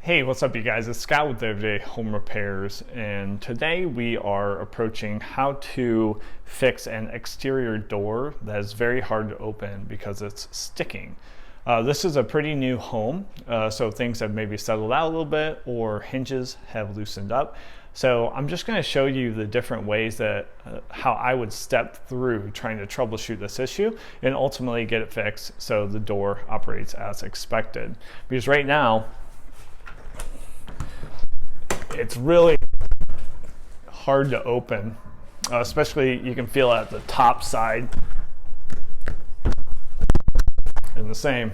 Hey, what's up you guys? It's Scott with Everyday Home Repairs, and today we are approaching how to fix an exterior door that is very hard to open because it's sticking. This is a pretty new home, so things have maybe settled out a little bit or hinges have loosened up. So I'm just going to show you the different ways that how I would step through trying to troubleshoot this issue and ultimately get it fixed so the door operates as expected. Because right now, it's really hard to open, especially you can feel it at the top side, and the same,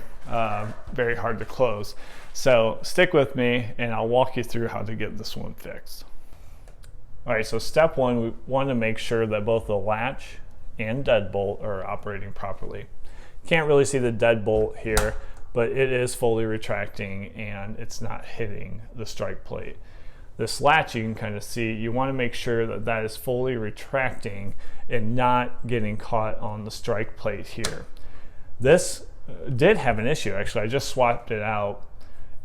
very hard to close. So stick with me and I'll walk you through how to get this one fixed. All right, so step one, we want to make sure that both the latch and deadbolt are operating properly. Can't really see the deadbolt here, but it is fully retracting and it's not hitting the strike plate. This latch you can kind of see, you want to make sure that that is fully retracting and not getting caught on the strike plate here. This did have an issue actually. I just swapped it out.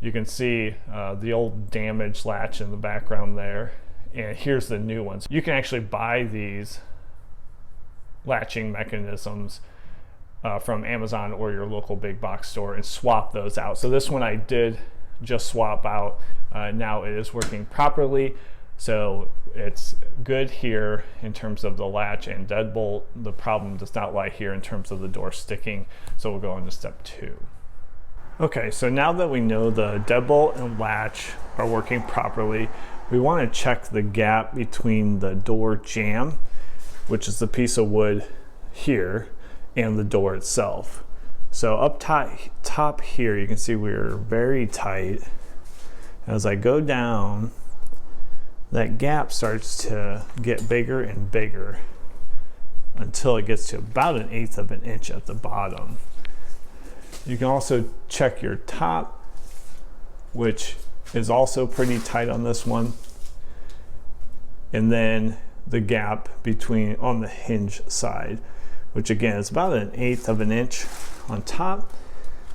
You can see the old damaged latch in the background there, and here's the new ones. You can actually buy these latching mechanisms from Amazon or your local big box store and swap those out. So this one I did just swap out. Now it is working properly, so it's good here in terms of the latch and deadbolt. The problem does not lie here in terms of the door sticking, so we'll go on to step two. Okay, so now that we know the deadbolt and latch are working properly, we want to check the gap between the door jamb, which is the piece of wood here, and the door itself. So up top here, you can see we're very tight. As I go down, that gap starts to get bigger and bigger until it gets to about 1/8 of an inch at the bottom. You can also check your top, which is also pretty tight on this one. And then the gap between on the hinge side, which again is about 1/8 of an inch on top.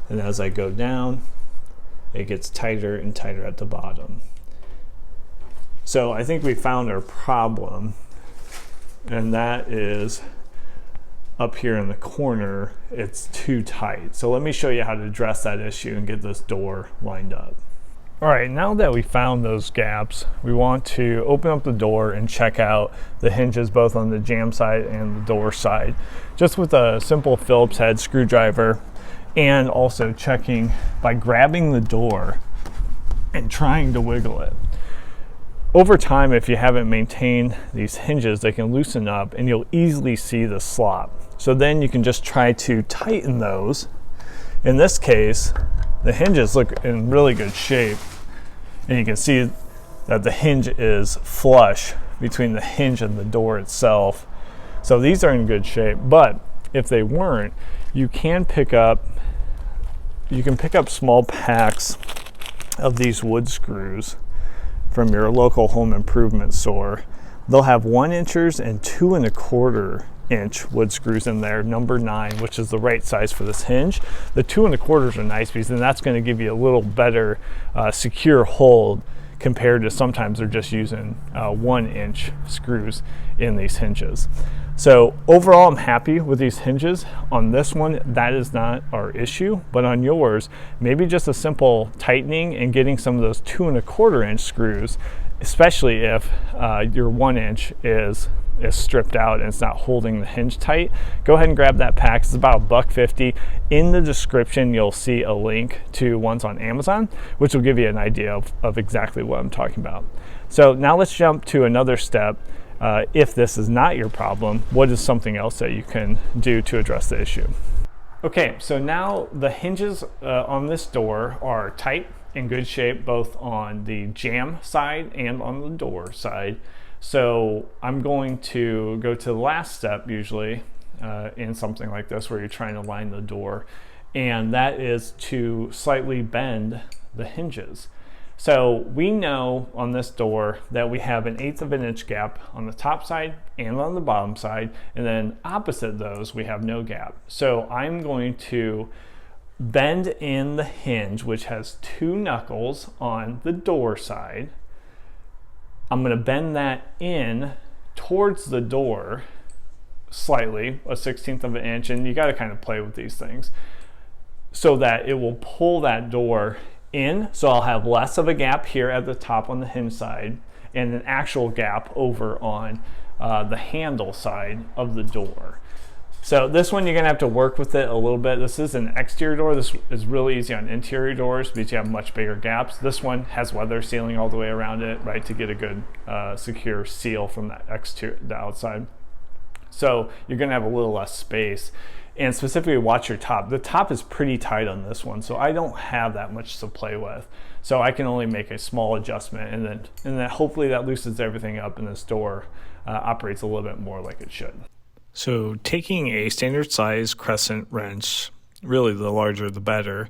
And as I go down, it gets tighter and tighter at the bottom. So I think we found our problem, and that is up here in the corner, it's too tight. So let me show you how to address that issue and get this door lined up. All right, now that we found those gaps, we want to open up the door and check out the hinges both on the jamb side and the door side, just with a simple Phillips head screwdriver, and also checking by grabbing the door and trying to wiggle it. Over time, if you haven't maintained these hinges, they can loosen up and you'll easily see the slop. So then you can just try to tighten those. In this case, the hinges look in really good shape, and you can see that the hinge is flush between the hinge and the door itself. So these are in good shape, but if they weren't, you can pick up small packs of these wood screws from your local home improvement store. They'll have 1 inchers and 2 1/4 inch wood screws in there, number 9, which is the right size for this hinge. The 2 1/4 are nice because then that's going to give you a little better secure hold compared to sometimes they're just using 1 inch screws in these hinges. So overall, I'm happy with these hinges. On this one, that is not our issue, but on yours, maybe just a simple tightening and getting some of those 2 1/4 inch screws, especially if your 1 inch is stripped out and it's not holding the hinge tight. Go ahead and grab that pack. It's about $1.50. In the description, you'll see a link to ones on Amazon, which will give you an idea of exactly what I'm talking about. So now let's jump to another step. If this is not your problem, what is something else that you can do to address the issue? Okay, so now the hinges on this door are tight, in good shape, both on the jamb side and on the door side. So I'm going to go to the last step usually in something like this where you're trying to line the door, and that is to slightly bend the hinges. So we know on this door that we have 1/8 of an inch gap on the top side and on the bottom side, and then opposite those we have no gap. So I'm going to bend in the hinge, which has 2 knuckles on the door side. I'm going to bend that in towards the door slightly, a 1/16 of an inch, and you got to kind of play with these things so that it will pull that door in. So I'll have less of a gap here at the top on the hinge side and an actual gap over on the handle side of the door. So this one you're gonna have to work with it a little bit. This is an exterior door. This is really easy on interior doors because you have much bigger gaps. This one has weather sealing all the way around it, right, to get a good secure seal from that the outside. So you're gonna have a little less space. And specifically watch your top. The top is pretty tight on this one, so I don't have that much to play with. So I can only make a small adjustment, and then hopefully that loosens everything up and this door operates a little bit more like it should. So taking a standard size crescent wrench, really the larger the better,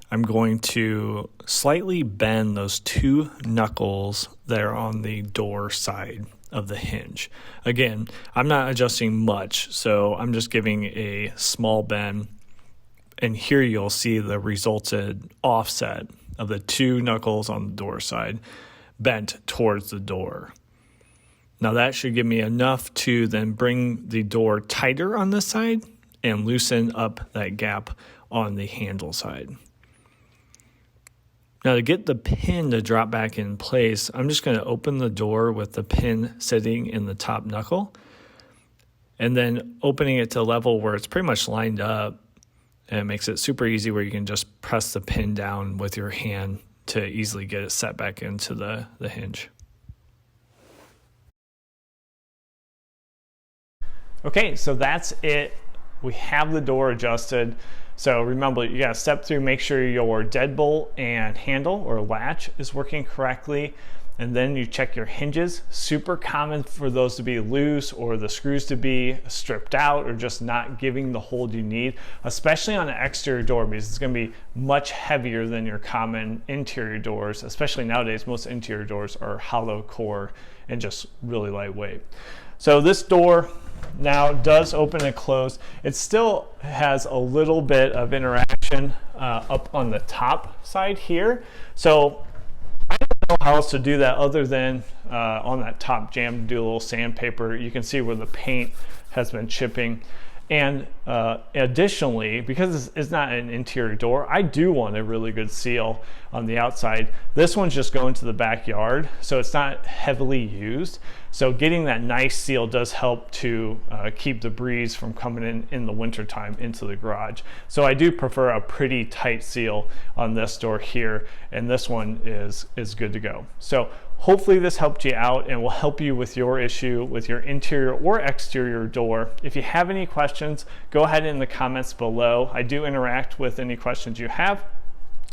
I'm going to slightly bend those 2 knuckles that are on the door side of the hinge. Again, I'm not adjusting much, so I'm just giving a small bend, and here you'll see the resulted offset of the 2 knuckles on the door side bent towards the door. Now that should give me enough to then bring the door tighter on this side and loosen up that gap on the handle side. Now to get the pin to drop back in place, I'm just going to open the door with the pin sitting in the top knuckle and then opening it to a level where it's pretty much lined up, and it makes it super easy where you can just press the pin down with your hand to easily get it set back into the hinge. Okay, so that's it. We have the door adjusted. So remember, you gotta step through, make sure your deadbolt and handle or latch is working correctly. And then you check your hinges. Super common for those to be loose or the screws to be stripped out or just not giving the hold you need, especially on an exterior door because it's gonna be much heavier than your common interior doors. Especially nowadays, most interior doors are hollow core and just really lightweight. So this door now does open and close. It still has a little bit of interaction up on the top side here. So I don't know how else to do that other than on that top jamb, do a little sandpaper. You can see where the paint has been chipping. And additionally, because it's not an interior door, I do want a really good seal on the outside. This one's just going to the backyard, so it's not heavily used. So getting that nice seal does help to keep the breeze from coming in the wintertime into the garage. So I do prefer a pretty tight seal on this door here, and this one is good to go. So hopefully this helped you out and will help you with your issue with your interior or exterior door. If you have any questions, go ahead in the comments below. I do interact with any questions you have,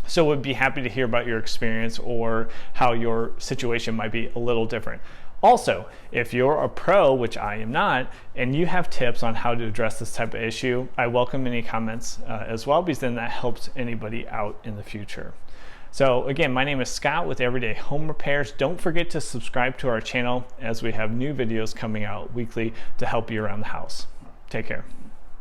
so would be happy to hear about your experience or how your situation might be a little different. Also, if you're a pro, which I am not, and you have tips on how to address this type of issue, I welcome any comments as well, because then that helps anybody out in the future. So again, my name is Scott with Everyday Home Repairs. Don't forget to subscribe to our channel as we have new videos coming out weekly to help you around the house. Take care.